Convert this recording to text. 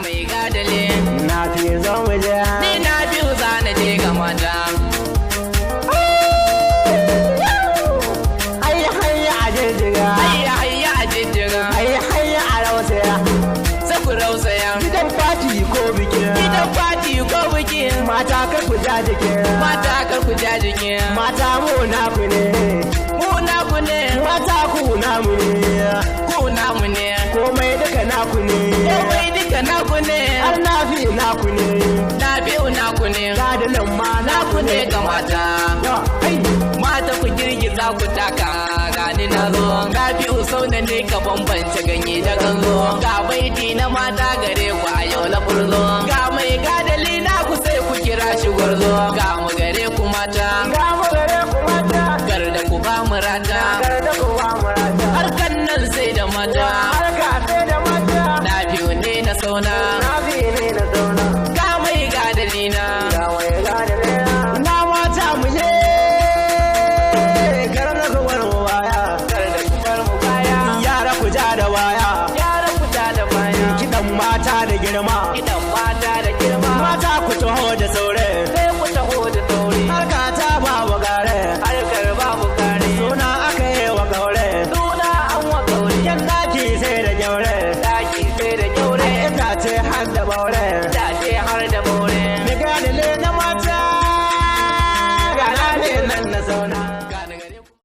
mai gadale na fi zo mu je ni na biyu za na je ga mata hayya hayya a jijjiga hayya hayya a jijjiga hayya hayya a rausaya sai ku rausaya gidan fati ko bikin gidan fati ko bikin mata kar ku ja jikin mata kar ku ja jikin mata mu na ku ne mu na ku ne mata ku na mu ne ku na mu ne komai duka na ku ne komai duka na ku ne har na fi na ku ne na biyu na ku ne gadalin ma na ku ne ga mata ya hai mata ku girgiza ku taka gani na zo ga biyu sau da ne ka bambance ganye da ganzo ga baiti na mata gare ku a yau la furzo ga mai gadali na ku sai ku kira shi gwarzo ga mu gare ku mata ga mu gare ku mata gar da ku ba mu rata gar da ku ba mu rata harkan nan sai da mata harka sai da mata na biyu ne na sauna na fi ne na zauna ga mai gadali na ga mai gadalin na mata mu je gar da ku bar mu baya gar da ku bar mu baya yara ku ja da waya yara ku ta da baya kidan mata da girma idan mata da girma mata ku taho da saurayi